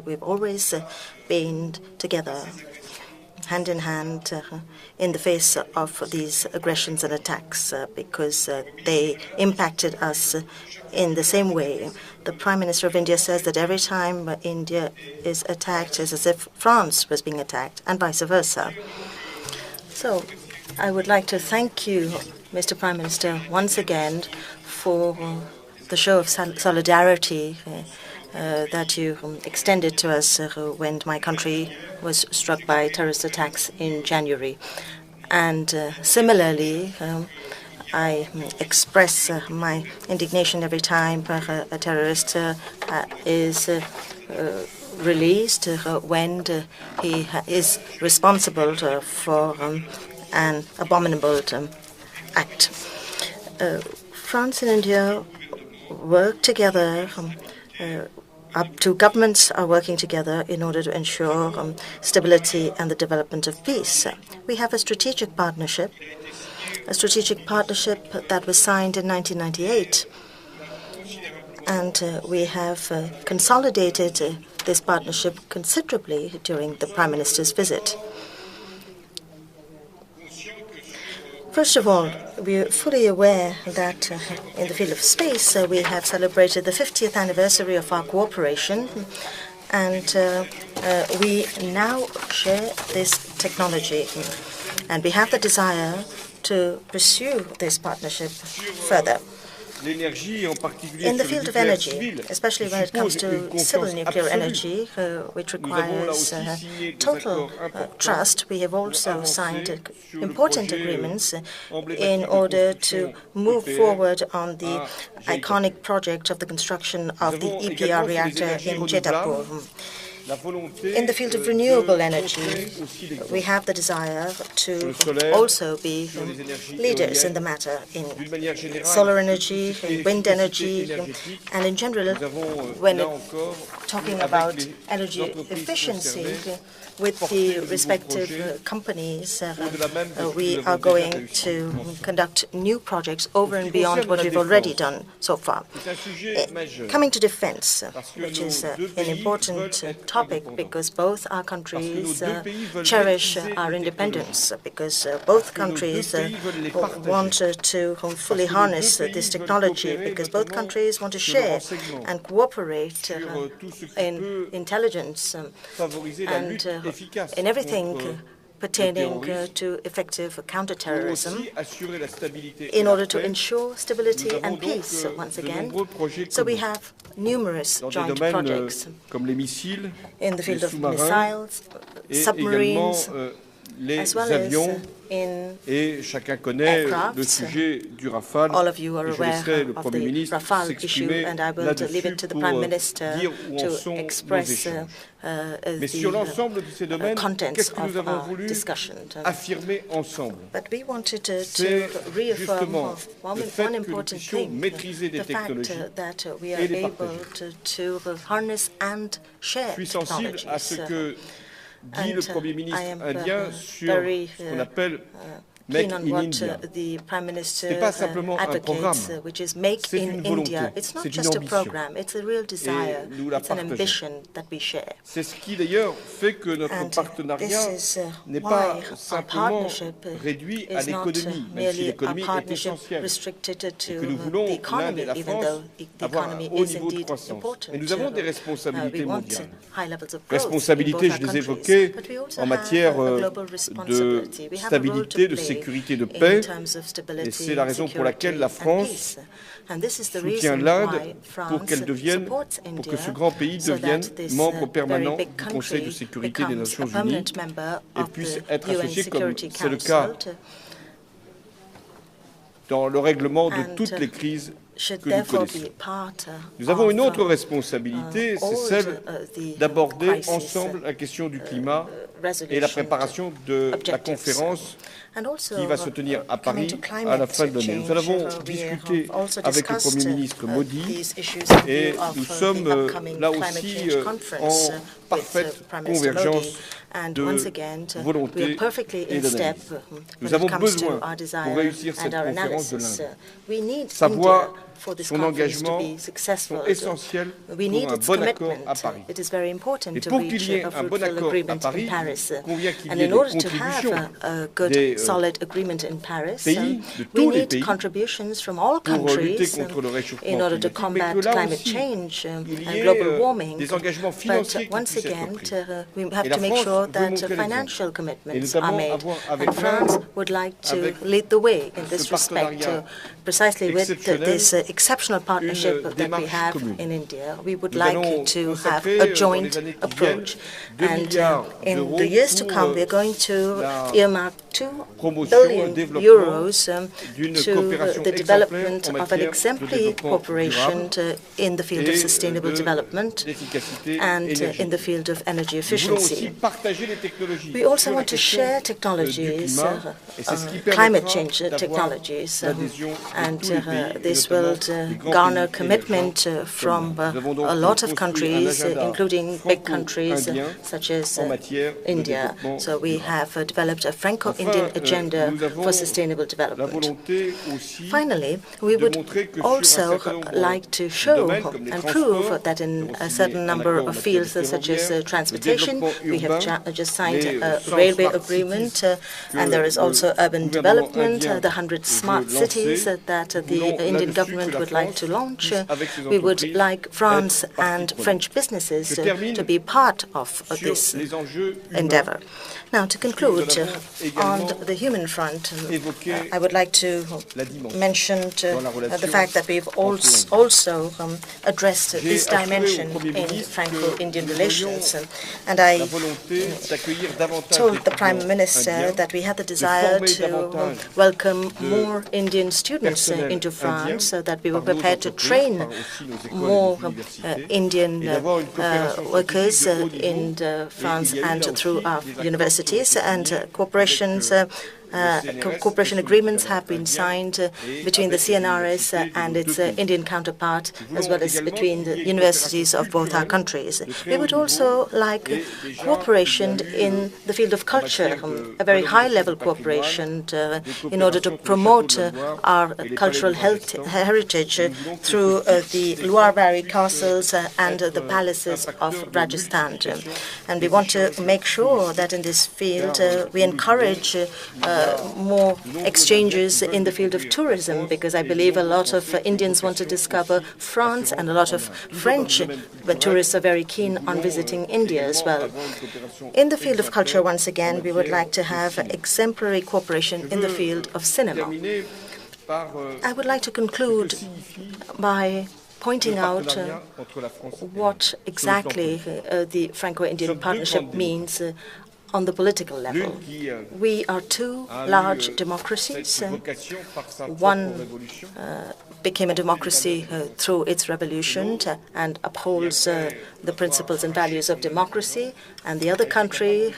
we've always been together, hand in hand, in the face of these aggressions and attacks, because they impacted us in the same way. The Prime Minister of India says that every time India is attacked, it's as if France was being attacked, and vice versa. So I would like to thank you, Mr. Prime Minister, once again for the show of solidarity that you extended to us when my country was struck by terrorist attacks in January. And similarly, I express my indignation every time a terrorist is released when he is responsible for an abominable act. France and India work together. Up to governments are working together in order to ensure stability and the development of peace. We have a strategic partnership that was signed in 1998. And we have consolidated this partnership considerably during the Prime Minister's visit. First of all, we are fully aware that in the field of space, we have celebrated the 50th anniversary of our cooperation, and we now share this technology. And we have the desire to pursue this partnership further. In the field of energy, especially when it comes to civil nuclear energy, which requires total trust, we have also signed important agreements in order to move forward on the iconic project of the construction of the EPR reactor in Jetapur. In the field of renewable energy, we have the desire to also be leaders in the matter in solar energy, in wind energy, and in general, when talking about energy efficiency, with the respective companies, we are going to conduct new projects over and beyond what we've already done so far. Coming to defense, which is an important topic because both our countries cherish our independence, because both countries want to fully harness this technology, because both countries want to share and cooperate in intelligence and in everything pertaining to effective counterterrorism in order to ensure stability and peace once again. So we have numerous joint projects in the field of missiles, submarines, as well as in aircrafts. All of you are aware of the Rafale issue, and I will leave it to the Prime Minister to express the contents of our discussion. But we wanted to reaffirm one important thing, the fact that we are able to harness and share technologies. And I am very keen on what the Prime Minister advocates, which is Make in India. It's not just a program, it's a real desire, it's an ambition that we share. And this is why our partnership is not merely a partnership restricted to the economy, even though the economy is indeed important. We want high levels of growth in both our countries, but we also have a global responsibility. We have a role to play sécurité, de paix, et c'est la raison pour laquelle la France soutient l'Inde pour qu'elle devienne, pour que ce grand pays devienne membre permanent du Conseil de sécurité des Nations Unies et puisse être associé, comme c'est le cas dans le règlement de toutes les crises que nous connaissons. Nous avons une autre responsabilité, c'est celle d'aborder ensemble la question du climat et la préparation de la conférence qui va se tenir à Paris à la fin de l'année. Nous en avons discuté avec le Premier ministre Modi et nous sommes là aussi en parfaite convergence And once again, we are volonté perfectly et in step d'analyse. Nous when it avons comes to besoin, our pour desire réussir and cette our conférence de analysis. l'Inde, We need sa India voix, for this son conference to engagement be successful. sont essentiels We pour need un its bon accord à commitment. Paris. It is very important Et to pour reach qu'il y ait a un bon fruitful accord à agreement Paris, in Paris. il convient qu'il And y ait in des order to contributions have a good, des solid agreement in Paris, pays, de we tous les need pays, contributions from all pour lutter countries contre le in réchauffement order to climatique, combat mais que là climate aussi, change il y and ait global warming. des engagements But financiers qui once puissent être again, pris. we have Et la to make France sure veut that montrer financial l'exemple. Et commitments are notamment made. avoir avec And France l'Inde, would like to avec lead the way in ce this respect, partenariat precisely with exceptionnel, this exceptional partnership une that we démarche have commune. in India. We would Nous like allons to have consacrer, a dans joint les années qui approach. viennent, 2 And milliards in d'euros the years to pour come, we're going to la earmark 2 promotion et billion développement euros d'une to coopération the exemplaire development en of an matière de exemplary développement cooperation durable in the field of et sustainable development d'efficacité and in énergétique. the field of energy Nous voulons aussi efficiency. partager les technologies We also sur la want to question share du technologies, climat, et c'est ce qui climate permettra change d'avoir technologies, l'adhésion de and tous les pays, et this notamment will des grands garner pays commitment émergents from comme nous avons donc a lot of construit un countries, agenda including big countries franco-indien such as en matière de India. développement So we durable. have developed a Franco-Indian Enfin, agenda nous avons for sustainable la development. volonté aussi Finally, we de would montrer que sur un also certain nombre like to de show domaines comme les and transports, prove that in nous avons a signé certain un number accord en of matière de fields such as ferroviaire, le transportation, développement we have urbain, just signed les a 100 railway smart agreement, cities que and there is also le urban gouvernement development, indien the 100 smart veut cities lancer. that Nous the voulons Indian là-dessus government que la would like France to launch. puisse, avec ses We would entreprises, like France être partie and prenante. French businesses Je termine to be part of sur this les enjeux humains. endeavor. Now, to conclude, Nous on avons the human front, évoqué I would like to la dimension mention dans la relation the fact that we've also addressed this dimension in Franco-Indian relations. And I la volonté d'accueillir davantage told the Prime d'étudiants Minister indiens, that we had the de desire former to davantage welcome de more Indian students personnel into France, indien so that we were par nos prepared to entreprises, train par aussi nos écoles et more nos universités, Indian et d'avoir une coopération workers scientifique de haut in niveau. France Et il y a eu and là through aussi our des accords universities, qui ont été and signés corporations avec, CNRS cooperation et son agreements have équivalent been indien, signed et between the avec les CNRS universités de and nos its deux pays. Indian counterpart, Nous as voulons well as également between qu'il y the ait une universities coopération of both our culturelle countries. de très We haut would niveau, also like et déjà, cooperation il y a eu, in the field of en culture, matière de a very valorisation high-level du patrimoine, cooperation des in order to coopérations entre le promote château de la Loire our et les cultural palais de Rajasthan. heritage Nous voulons que through ce type the d'exemple Loire Valley puisse castles and être the palaces un of facteur de Rajasthan. multiplication And des we want to échanges make sure that in this field we encourage more exchanges in the field of tourism, because I believe a lot of Indians want to discover France, and a lot of French tourists are very keen on visiting India as well. In the field of culture, once again, we would like to have exemplary cooperation in the field of cinema. I would like to conclude by pointing out what exactly the Franco-Indian partnership means on the political level. We are two large democracies. One became a democracy through its revolution and upholds the principles and values of democracy, and the other country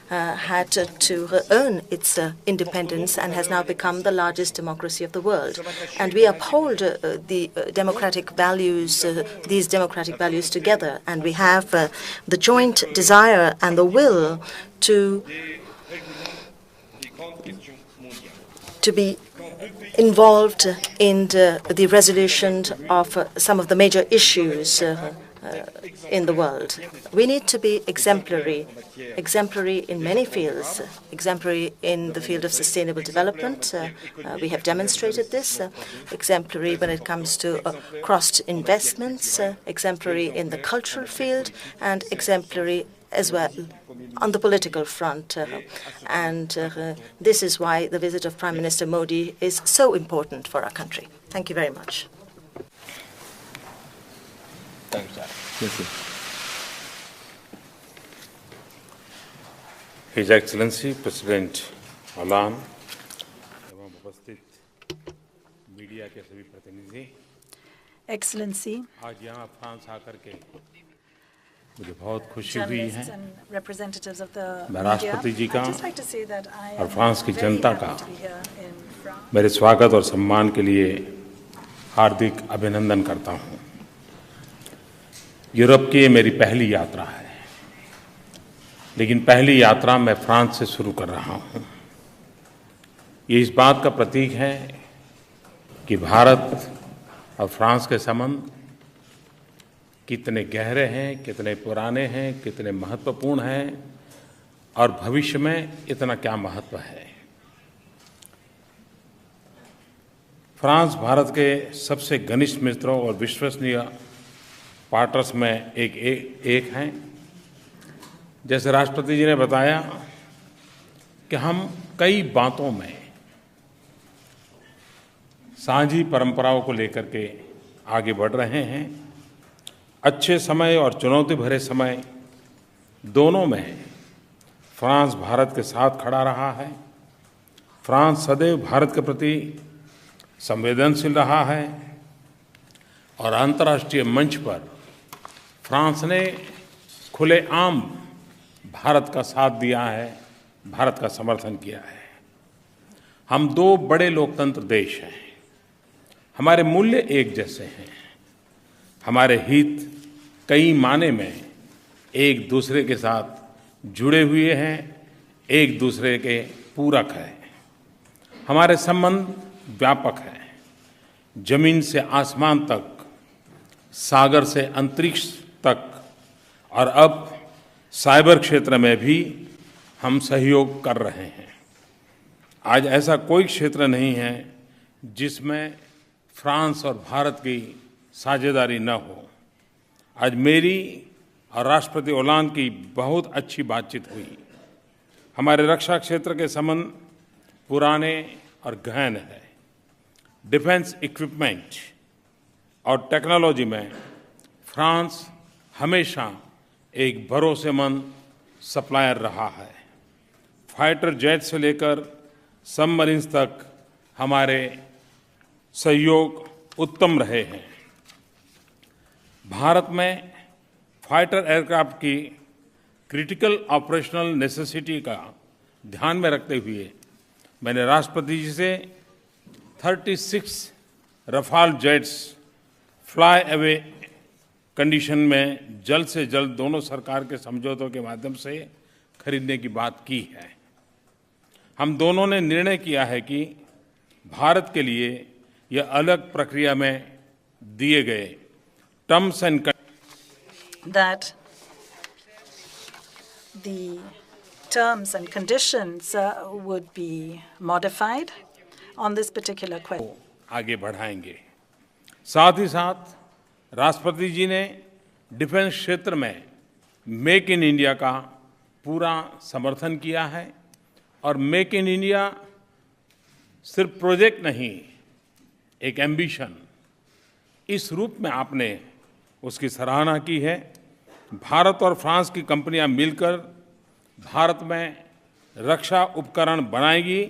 had to earn its independence and has now become the largest democracy of the world. And we uphold the democratic values, these democratic values together, and we have the joint desire and the will to be involved in the resolution of some of the major issues in the world. We need to be exemplary in many fields, exemplary in the field of sustainable development. We have demonstrated this, exemplary when it comes to cross-investments, exemplary in the cultural field, and exemplary as well on the political front. This is why the visit of Prime Minister Modi is so important for our country. Thank you very much. Thank you. His Excellency President Alan, Excellency, मुझे बहुत खुशी हुई है representatives of the मैं राष्ट्रपति जी का I'd just like to say that I और am France की very जनता happy का to be here in France. मेरे स्वागत और सम्मान के लिए हार्दिक अभिनंदन करता हूं। यूरोप की ये मेरी पहली यात्रा है। लेकिन पहली यात्रा मैं फ्रांस से शुरू कर रहा हूँ। ये इस बात का प्रतीक है कि भारत और फ्रांस के संबंध कितने गहरे हैं, कितने पुराने हैं, कितने महत्वपूर्ण हैं और भविष्य में इतना क्या महत्व है। फ्रांस भारत के सबसे घनिष्ठ मित्रों और विश्वसनीय पार्टनर्स में एक हैं। जैसे राष्ट्रपति जी ने बताया कि हम कई बातों में साझी परंपराओं को लेकर के आगे बढ़ रहे हैं। अच्छे समय और चुनौती भरे समय दोनों में फ्रांस भारत के साथ खड़ा रहा है। फ्रांस सदैव भारत के प्रति संवेदनशील रहा है और अंतर्राष्ट्रीय मंच पर फ्रांस ने खुलेआम भारत का साथ दिया है, भारत का समर्थन किया है। हम दो बड़े लोकतंत्र देश हैं, हमारे मूल्य एक जैसे हैं, हमारे हित कई मायने में एक दूसरे के साथ जुड़े हुए हैं, एक दूसरे के पूरक हैं। हमारे संबंध व्यापक हैं, जमीन से आसमान तक, सागर से अंतरिक्ष तक और अब साइबर क्षेत्र में भी हम सहयोग कर रहे हैं। आज ऐसा कोई क्षेत्र नहीं है जिसमें फ्रांस और भारत की साझेदारी न हो। आज मेरी और राष्ट्रपति होलांद की बहुत अच्छी बातचीत हुई। हमारे रक्षा क्षेत्र के संबंध पुराने और गहन है। डिफेंस इक्विपमेंट और टेक्नोलॉजी में फ्रांस हमेशा एक भरोसेमंद सप्लायर रहा है। फाइटर जेट से लेकर सबमरीन्स तक हमारे सहयोग उत्तम रहे हैं। भारत में फाइटर एयरक्राफ्ट की क्रिटिकल ऑपरेशनल नेसेसिटी का ध्यान में रखते हुए मैंने राष्ट्रपति जी से 36 Rafale jets fly away condition में जल्द से जल्द दोनों सरकार के समझौतों के माध्यम से खरीदने की बात की है। हम दोनों ने निर्णय किया है कि भारत के लिए यह अलग प्रक्रिया में दिए गए terms and that the terms and conditions would be modified on this particular question. आगे बढ़ाएंगे। साथ ही साथ राष्ट्रपति जी ने डिफेंस क्षेत्र में मेक इन इंडिया का पूरा समर्थन किया है और मेक इन इंडिया सिर्फ प्रोजेक्ट नहीं, एक एम्बिशन, इस रूप में आपने उसकी सराहना की है। भारत और फ्रांस की कंपनियां मिलकर भारत में रक्षा उपकरण बनाएगी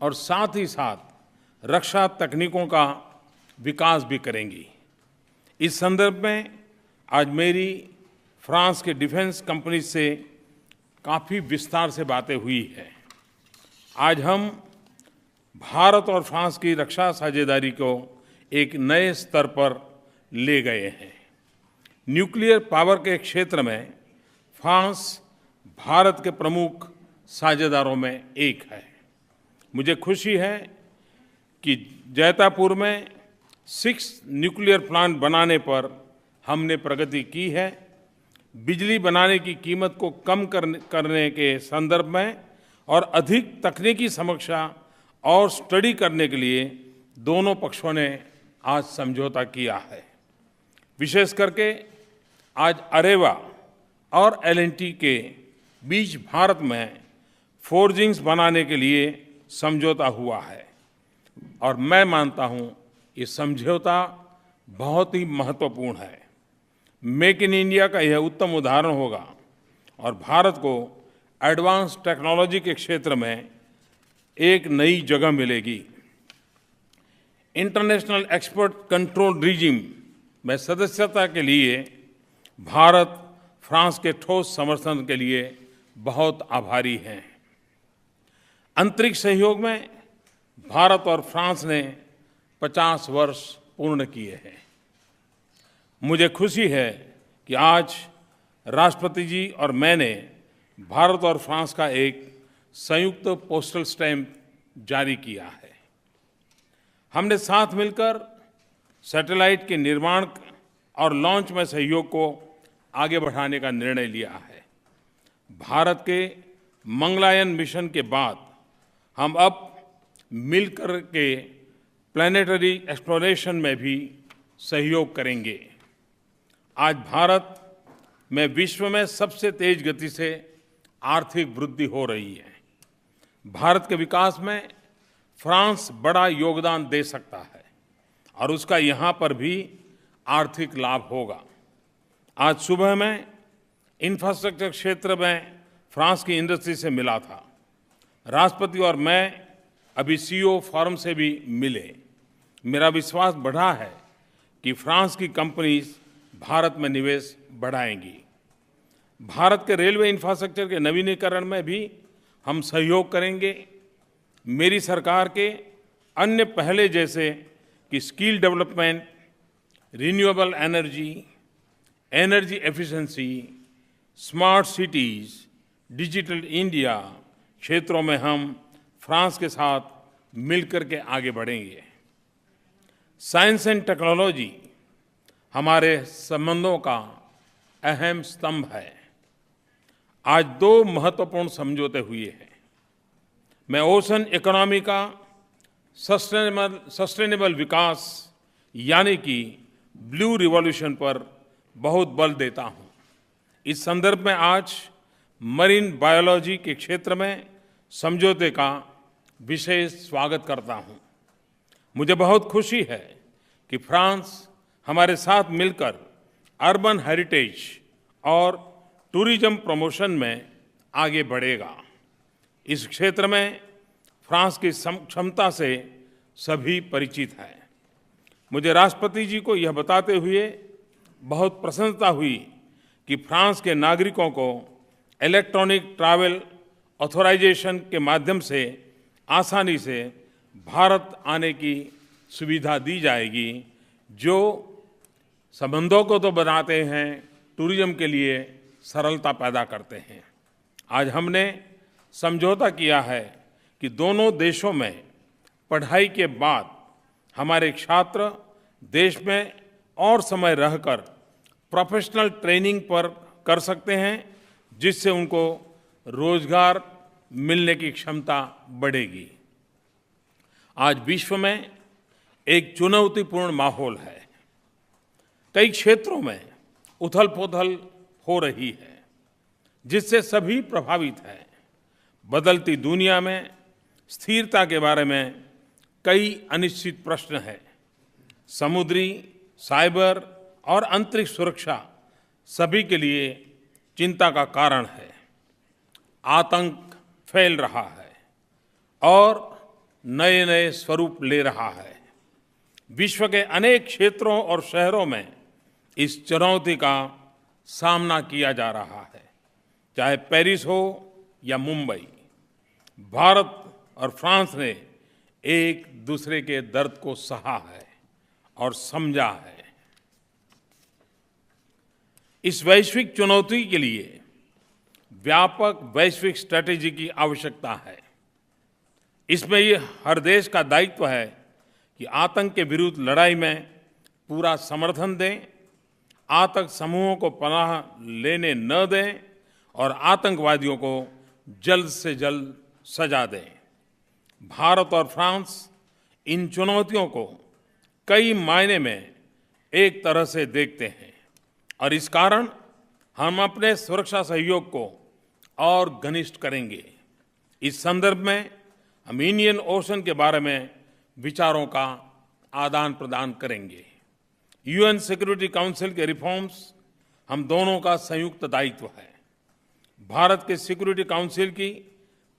और साथ ही साथ रक्षा तकनीकों का विकास भी करेंगी। इस संदर्भ में आज मेरी फ्रांस के डिफेंस कंपनी से काफ़ी विस्तार से बातें हुई हैं। आज हम भारत और फ्रांस की रक्षा साझेदारी को एक नए स्तर पर ले गए हैं। न्यूक्लियर पावर के क्षेत्र में फ्रांस भारत के प्रमुख साझेदारों में एक है। मुझे खुशी है कि जैतापुर में 6 न्यूक्लियर प्लांट बनाने पर हमने प्रगति की है। बिजली बनाने की कीमत को कम करने के संदर्भ में और अधिक तकनीकी समीक्षा और स्टडी करने के लिए दोनों पक्षों ने आज समझौता किया है। विशेष करके आज अरेवा और एल&टी के बीच भारत में फोर्जिंग्स बनाने के लिए समझौता हुआ है और मैं मानता हूं ये समझौता बहुत ही महत्वपूर्ण है। मेक इन इंडिया का यह उत्तम उदाहरण होगा और भारत को एडवांस टेक्नोलॉजी के क्षेत्र में एक नई जगह मिलेगी। इंटरनेशनल एक्सपर्ट कंट्रोल रिजिम में सदस्यता के लिए भारत फ्रांस के ठोस समर्थन के लिए बहुत आभारी हैं। अंतरिक्ष सहयोग में भारत और फ्रांस ने 50 वर्ष पूर्ण किए हैं। मुझे खुशी है कि आज राष्ट्रपति जी और मैंने भारत और फ्रांस का एक संयुक्त पोस्टल स्टैम्प जारी किया है। हमने साथ मिलकर सैटेलाइट के निर्माण और लॉन्च में सहयोग को आगे बढ़ाने का निर्णय लिया है। भारत के मंगलयान मिशन के बाद हम अब मिलकर के प्लैनेटरी एक्सप्लोरेशन में भी सहयोग करेंगे। आज भारत में विश्व में सबसे तेज गति से आर्थिक वृद्धि हो रही है। भारत के विकास में फ्रांस बड़ा योगदान दे सकता है और उसका यहाँ पर भी आर्थिक लाभ होगा। आज सुबह मैं इंफ्रास्ट्रक्चर क्षेत्र में फ्रांस की इंडस्ट्री से मिला था। राष्ट्रपति और मैं अभी सीईओ फोरम से भी मिले। मेरा विश्वास बढ़ा है कि फ्रांस की कंपनीज भारत में निवेश बढ़ाएंगी। भारत के रेलवे इंफ्रास्ट्रक्चर के नवीनीकरण में भी हम सहयोग करेंगे। मेरी सरकार के अन्य पहले जैसे कि skill development, renewable energy, energy efficiency, smart cities, digital India क्षेत्रों में हम फ्रांस के साथ मिलकर के आगे बढ़ेंगे। साइंस एंड टेक्नोलॉजी हमारे संबंधों का अहम स्तंभ है। आज दो महत्वपूर्ण समझौते हुए हैं। मैं ओशन इकोनॉमी का सस्टेनेबल विकास यानी कि ब्लू रिवॉल्यूशन पर बहुत बल देता हूं। इस संदर्भ में आज मरीन बायोलॉजी के क्षेत्र में समझौते का विशेष स्वागत करता हूं। मुझे बहुत खुशी है कि फ्रांस हमारे साथ मिलकर अर्बन हेरिटेज और टूरिज्म प्रमोशन में आगे बढ़ेगा। इस क्षेत्र में फ्रांस की क्षमता से सभी परिचित हैं। मुझे राष्ट्रपति जी को यह बताते हुए बहुत प्रसन्नता हुई कि फ्रांस के नागरिकों को इलेक्ट्रॉनिक ट्रैवल ऑथराइजेशन के माध्यम से आसानी से भारत आने की सुविधा दी जाएगी, जो संबंधों को तो बनाते हैं, टूरिज्म के लिए सरलता पैदा करते हैं। आज हमने समझौता किया है कि दोनों देशों में पढ़ाई के बाद हमारे छात्र देश में और समय रहकर प्रोफेशनल ट्रेनिंग पर कर सकते हैं, जिससे उनको रोजगार मिलने की क्षमता बढ़ेगी। आज विश्व में एक चुनौतीपूर्ण माहौल है। कई क्षेत्रों में उथल-पुथल हो रही है, जिससे सभी प्रभावित हैं। बदलती दुनिया में स्थिरता के बारे में कई अनिश्चित प्रश्न हैं। समुद्री, साइबर और अंतरिक्ष सुरक्षा सभी के लिए चिंता का कारण है। आतंक फैल रहा है और नए नए स्वरूप ले रहा है। विश्व के अनेक क्षेत्रों और शहरों में इस चुनौती का सामना किया जा रहा है, चाहे पेरिस हो या मुंबई। भारत और फ्रांस ने एक दूसरे के दर्द को सहा है और समझा है। इस वैश्विक चुनौती के लिए व्यापक वैश्विक स्ट्रैटेजी की आवश्यकता है। इसमें ये हर देश का दायित्व है कि आतंक के विरुद्ध लड़ाई में पूरा समर्थन दें, आतंक समूहों को पनाह लेने न दें और आतंकवादियों को जल्द से जल्द सजा दें। भारत और फ्रांस इन चुनौतियों को कई मायने में एक तरह से देखते हैं और इस कारण हम अपने सुरक्षा सहयोग को और घनिष्ठ करेंगे। इस संदर्भ में हम इंडियन ओशन के बारे में विचारों का आदान प्रदान करेंगे। यूएन सिक्योरिटी काउंसिल के रिफॉर्म्स हम दोनों का संयुक्त दायित्व है। भारत के सिक्योरिटी काउंसिल की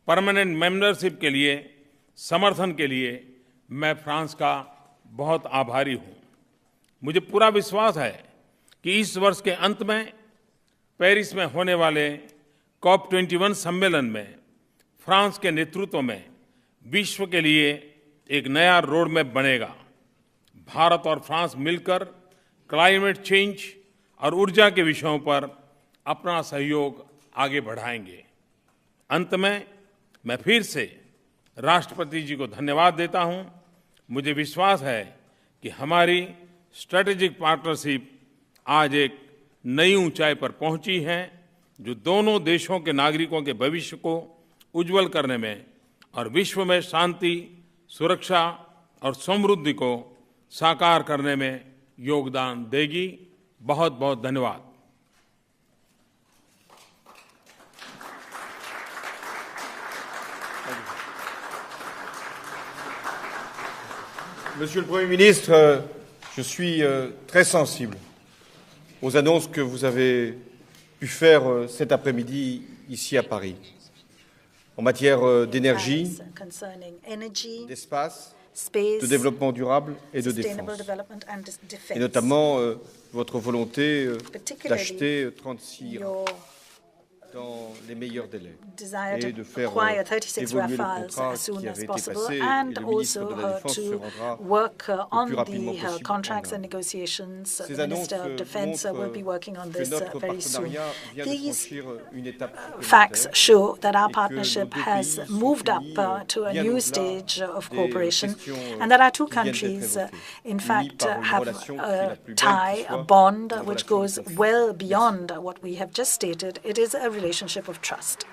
परमानेंट मेंबरशिप के लिए समर्थन के लिए मैं फ्रांस का बहुत आभारी हूं। मुझे पूरा विश्वास है कि इस वर्ष के अंत में पेरिस में होने वाले COP21 सम्मेलन में फ्रांस के नेतृत्व में विश्व के लिए एक नया रोड मैप बनेगा। भारत और फ्रांस मिलकर क्लाइमेट चेंज और ऊर्जा के विषयों पर अपना सहयोग आगे बढ़ाएंगे। अंत में मैं फिर से राष्ट्रपति जी को धन्यवाद देता हूं। मुझे विश्वास है कि हमारी स्ट्रैटेजिक पार्टनरशिप आज एक नई ऊंचाई पर पहुंची है, जो दोनों देशों के नागरिकों के भविष्य को उज्जवल करने में और विश्व में शांति, सुरक्षा और समृद्धि को साकार करने में योगदान देगी। बहुत बहुत धन्यवाद। Monsieur le Premier ministre, je suis très sensible aux annonces que vous avez pu faire cet après-midi ici à Paris, en matière d'énergie, d'espace, de développement durable et de défense, et notamment votre volonté d'acheter 36 Iraks dans les meilleurs délais et de faire évoluer le contrat qui avait été passé, et le ministre de la Défense se rendra le plus rapidement possible. Ces annonces montrent que notre partenariat vient de franchir une étape facts show that our partnership has moved up to a new stage of cooperation, and that our two countries, in fact, have a tie, a bond, which goes well beyond what we have just stated. It is a relationship of trust.